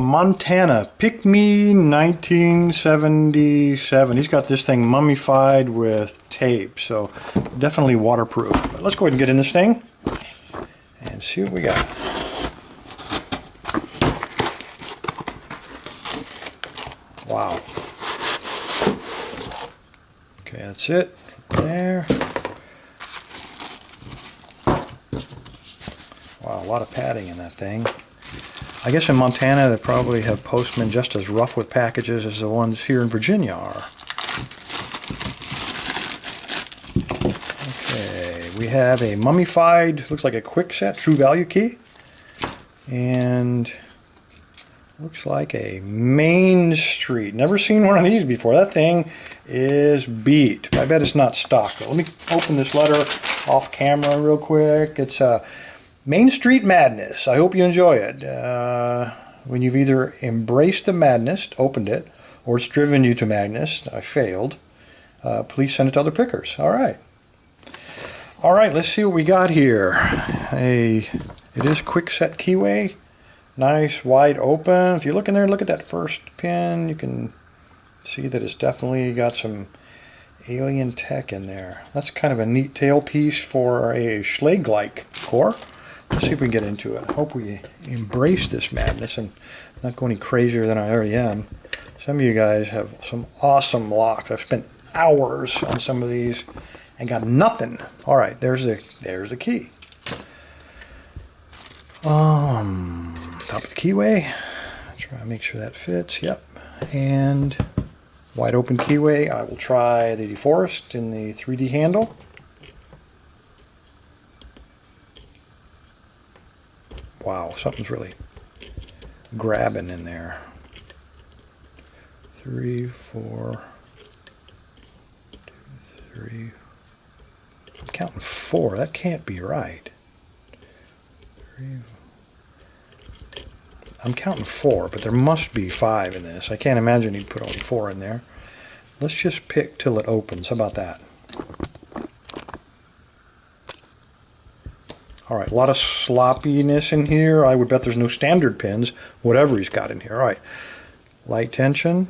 Montana, Pick Me 1977. He's got this thing mummified with tape, so definitely waterproof. But let's go ahead and get in this thing and see what we got. Wow. Okay, that's it. There. Wow, a lot of padding in that thing. I guess in Montana they probably have postmen just as rough with packages as the ones here in Virginia are. Okay, we have a mummified, looks like a quick set true value key. And looks like a Mainstreet. Never seen one of these before. That thing is beat. I bet it's not stock. But let me open this letter off camera real quick. It's a Mainstreet Madness. I hope you enjoy it. When you've either embraced the madness, opened it, or it's driven you to madness, I failed, please send it to other pickers. All right. All right, let's see what we got here. It is quick set keyway. Nice, wide open. If you look in there, look at that first pin, you can see that it's definitely got some alien tech in there. That's kind of a neat tailpiece for a Schlag-like core. Let's see if we can get into it. I hope we embrace this madness and not go any crazier than I already am. Some of you guys have some awesome locks. I've spent hours on some of these and got nothing. All right, there's the key. Top of the keyway. Try to make sure that fits. Yep. And wide open keyway. I will try the deforest in the 3D handle. Wow, something's really grabbing in there. 3, 4, 2, 3. I'm counting 4. That can't be right. 3. I'm counting 4, but there must be 5 in this. I can't imagine he'd put only 4 in there. Let's just pick till it opens. How about that? All right, a lot of sloppiness in here. I would bet there's no standard pins, whatever he's got in here. All right, light tension.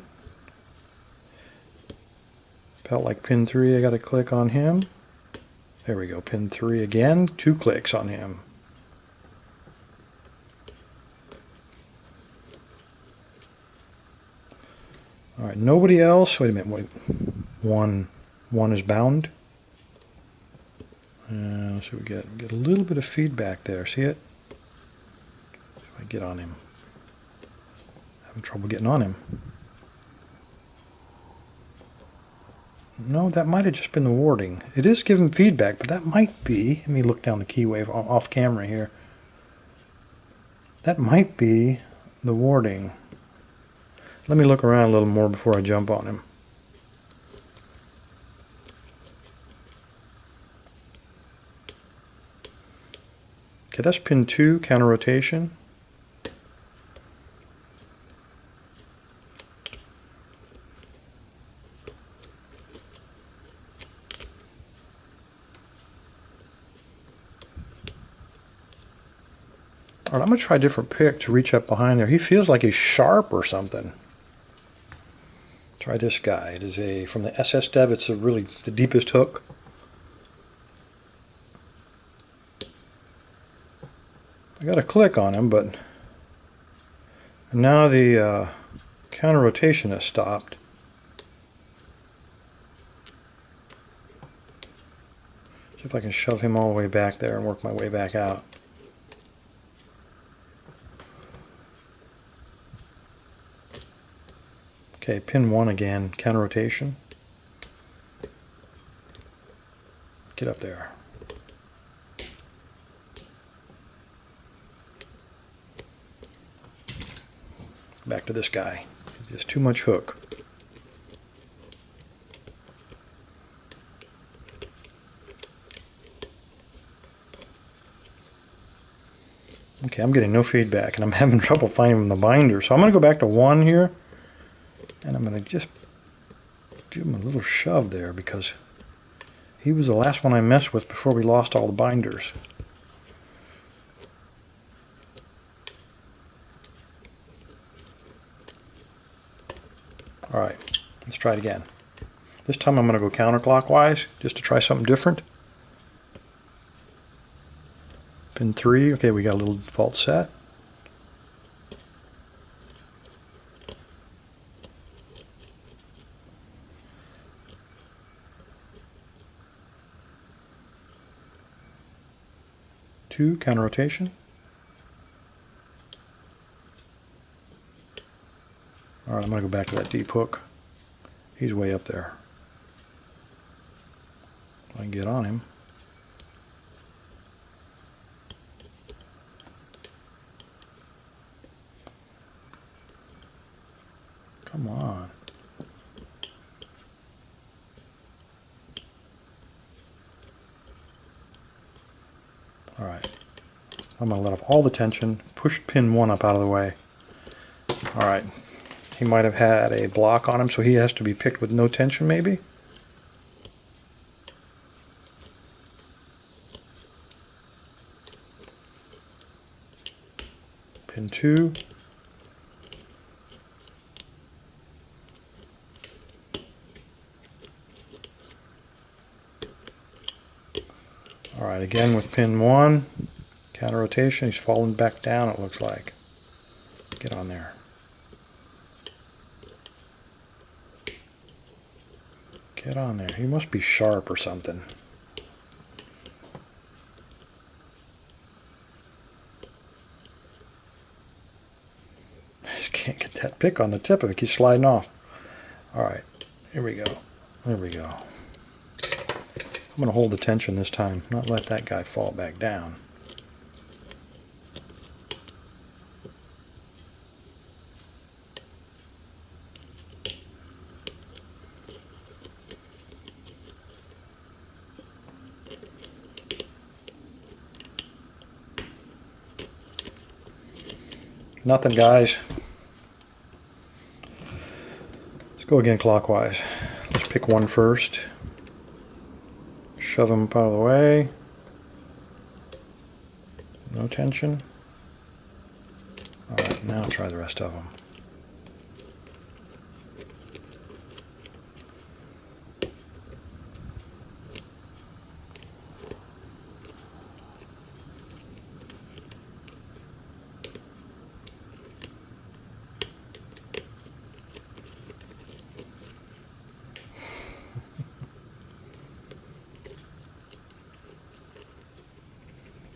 Felt like pin 3, I got to click on him. There we go, pin 3 again, 2 clicks on him. All right, nobody else. Wait a minute, wait. One is bound. So we get a little bit of feedback there. See it? If I get on him, having trouble getting on him. No, that might have just been the warding. It is giving feedback, but that might be. Let me look down the keyway off camera here. That might be the warding. Let me look around a little more before I jump on him. Okay, that's pin 2, counter rotation. All right, I'm going to try a different pick to reach up behind there. He feels like he's sharp or something. Try this guy. It is from the SS Dev. It's really the deepest hook. I got to click on him, but now the counter rotation has stopped. See if I can shove him all the way back there and work my way back out. Okay, pin 1 again, counter rotation. Get up there. Back to this guy. Just too much hook. Okay, I'm getting no feedback and I'm having trouble finding the binder. So I'm going to go back to 1 here and I'm going to just give him a little shove there because he was the last one I messed with before we lost all the binders. All right, let's try it again. This time I'm going to go counterclockwise just to try something different. Pin 3, okay, we got a little default set. Two, counter rotation. All right, I'm going to go back to that deep hook. He's way up there. I can get on him. Come on. All right. I'm going to let off all the tension, push pin 1 up out of the way. All right. He might have had a block on him, so he has to be picked with no tension maybe. Pin 2. All right, again with pin 1, counter rotation. He's falling back down, it looks like. Get on there. Get on there. He must be sharp or something. I just can't get that pick on the tip of it. It keeps sliding off. All right, here we go. There we go. I'm going to hold the tension this time, not let that guy fall back down. Nothing, guys. Let's go again clockwise. Let's pick 1 first. Shove him up out of the way. No tension. Alright, now try the rest of them.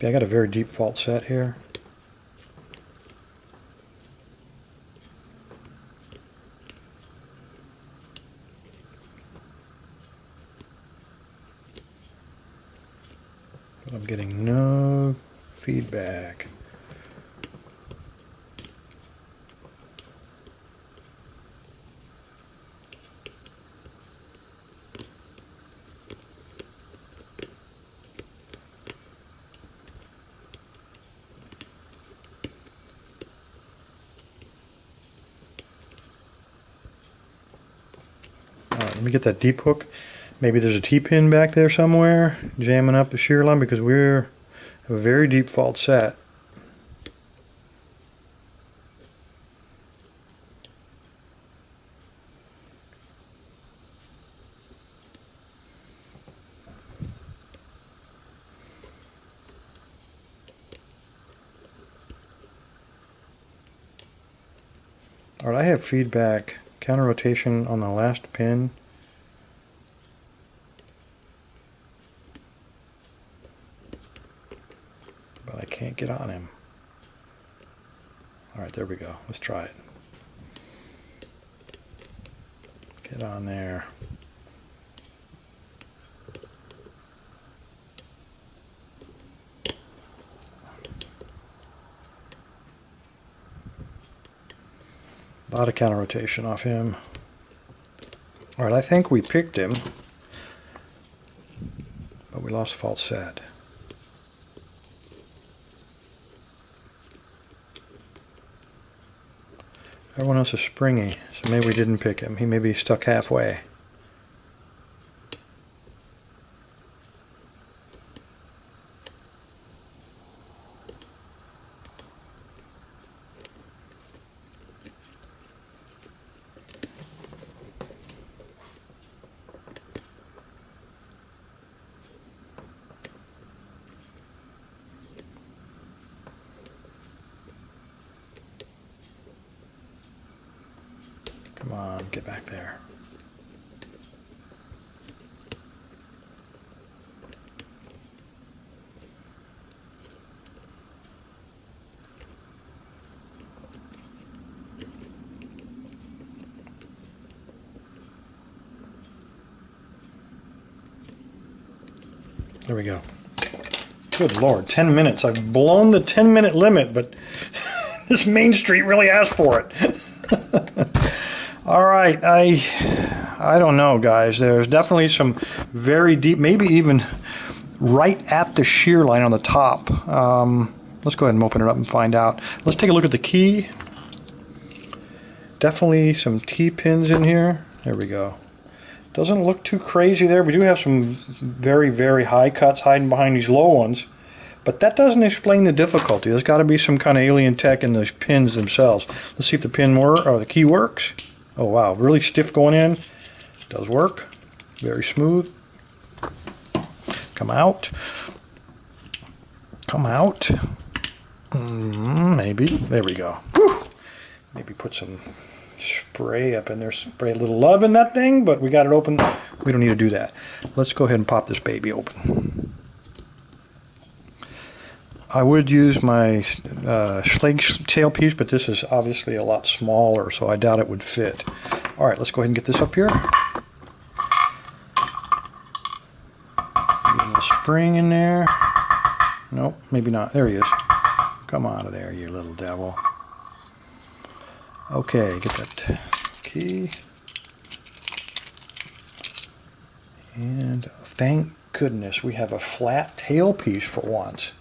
I got a very deep fault set here. But I'm getting no feedback. Alright, let me get that deep hook. Maybe there's a T-pin back there somewhere jamming up the shear line because we're a very deep fault set. Alright, I have feedback, counter rotation on the last pin. But I can't get on him. Alright, there we go. Let's try it. Get on there. A lot of counter rotation off him. Alright, I think we picked him, but we lost fault set. Everyone else is springy, so maybe we didn't pick him. He may be stuck halfway. Come on, get back there. There we go. Good Lord, 10 minutes. I've blown the 10-minute limit, but this Mainstreet really asked for it. All right, I don't know, guys. There's definitely some very deep, maybe even right at the shear line on the top. Let's go ahead and open it up and find out. Let's take a look at the key. Definitely some T-pins in here. There we go. Doesn't look too crazy there. We do have some very, very high cuts hiding behind these low ones. But that doesn't explain the difficulty. There's got to be some kind of alien tech in those pins themselves. Let's see if the pin or the key works. Oh wow, really stiff going in. Does work. Very smooth. Come out. Come out. Maybe. There we go. Whew. Maybe put some spray up in there, spray a little love in that thing, but we got it open. We don't need to do that. Let's go ahead and pop this baby open. I would use my Schlage tailpiece, but this is obviously a lot smaller, so I doubt it would fit. All right, let's go ahead and get this up here. Maybe a little spring in there. Nope, maybe not. There he is. Come out of there, you little devil. Okay, get that key. And thank goodness we have a flat tailpiece for once.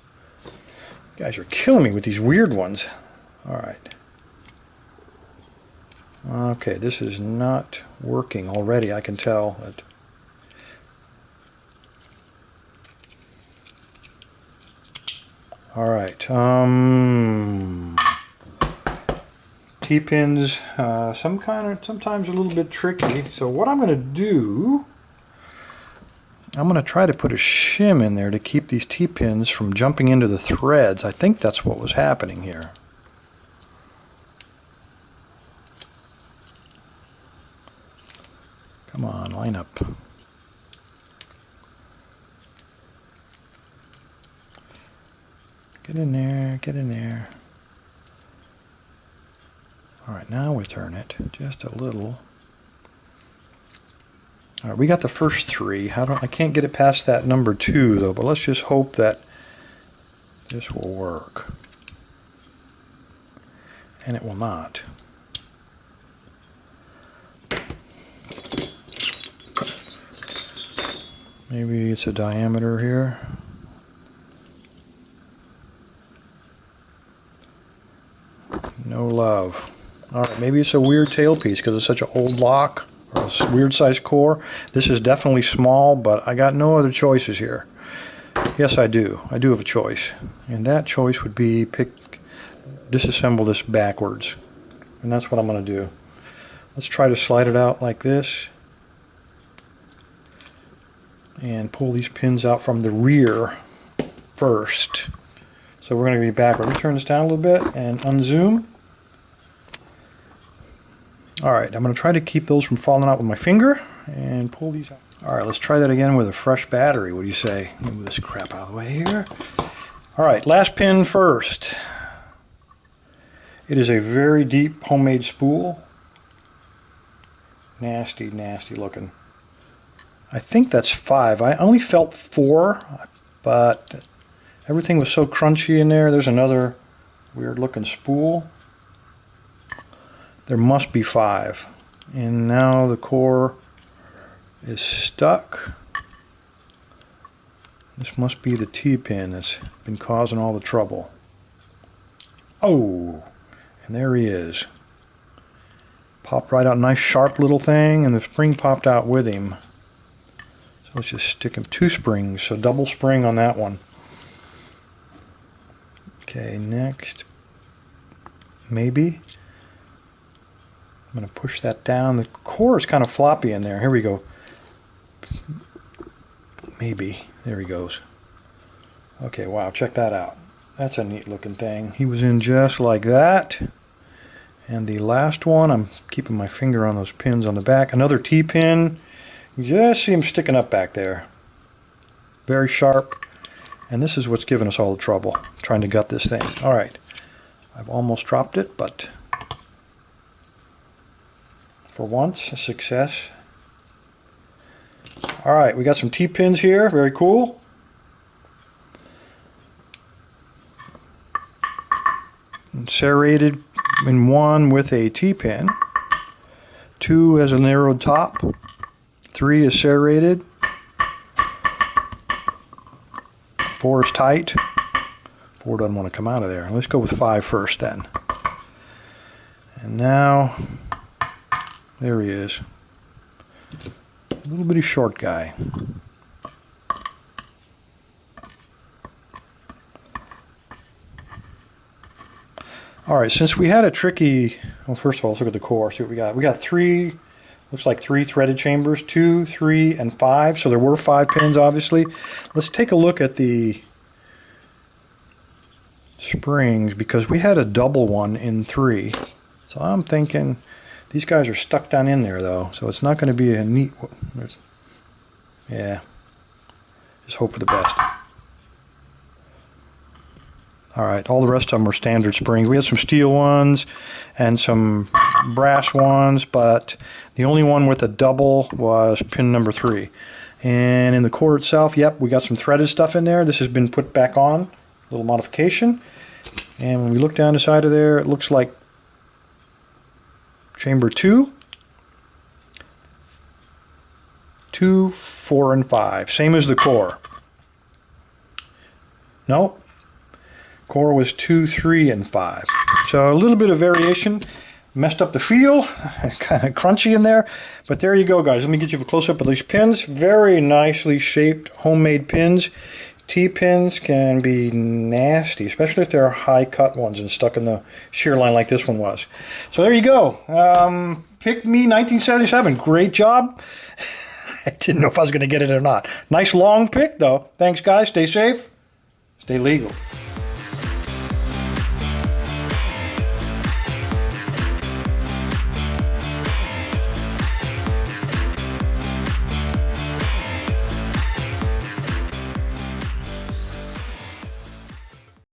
You guys are killing me with these weird ones. All right. Okay, this is not working already. I can tell that. All right. T-pins, sometimes a little bit tricky. So what I'm going to do, I'm going to try to put a shim in there to keep these T-pins from jumping into the threads. I think that's what was happening here. Come on, line up. Get in there, get in there. All right, now we turn it just a little. All right, we got the first three. I can't get it past that number 2 though, but let's just hope that this will work. And it will not. Maybe it's a diameter here. No love. All right, maybe it's a weird tailpiece because it's such an old lock or a weird sized core. This is definitely small, but I got no other choices here. Yes, I do. I do have a choice. And that choice would be disassemble this backwards. And that's what I'm going to do. Let's try to slide it out like this. And pull these pins out from the rear first. So we're going to be backward. Let me turn this down a little bit and unzoom. All right, I'm going to try to keep those from falling out with my finger and pull these out. All right, let's try that again with a fresh battery. What do you say? Move this crap out of the way here. All right, last pin first. It is a very deep homemade spool. Nasty, nasty looking. I think that's 5. I only felt 4, but everything was so crunchy in there. There's another weird looking spool. There must be 5. And now the core is stuck. This must be the T-pin that's been causing all the trouble. Oh, and there he is. Popped right out, nice sharp little thing, and the spring popped out with him. So let's just stick him 2 springs, so double spring on that one. Okay, next, maybe. I'm going to push that down. The core is kind of floppy in there. Here we go. Maybe. There he goes. Okay, wow, check that out. That's a neat looking thing. He was in just like that. And the last one, I'm keeping my finger on those pins on the back. Another T-pin. You just see them sticking up back there. Very sharp. And this is what's giving us all the trouble, trying to gut this thing. All right. I've almost dropped it, but for once, a success. All right, we got some T-pins here. Very cool. Serrated in one with a T-pin. 2 has a narrowed top. 3 is serrated. 4 is tight. 4 doesn't want to come out of there. Let's go with 5 first then. And now, there he is. A little bitty short guy. Alright, since we had a tricky, well, first of all, let's look at the core, see what we got. We got 3, looks like 3 threaded chambers, 2, 3, and 5, so there were 5 pins, obviously. Let's take a look at the springs, because we had a double one in 3. So I'm thinking these guys are stuck down in there, though, so it's not going to be a neat, yeah, just hope for the best. Alright, all the rest of them are standard springs. We had some steel ones and some brass ones, but the only one with a double was pin number 3. And in the core itself, yep, we got some threaded stuff in there. This has been put back on, a little modification. And when we look down the side of there, it looks like chamber 2, 2, 4, and 5. Same as the core. No. Core was 2, 3, and 5. So a little bit of variation. Messed up the feel. Kind of crunchy in there. But there you go, guys. Let me get you a close-up of these pins. Very nicely shaped homemade pins. T-pins can be nasty, especially if they're high-cut ones and stuck in the shear line like this one was. So there you go. Pick Me 1977. Great job. I didn't know if I was going to get it or not. Nice long pick, though. Thanks, guys. Stay safe. Stay legal.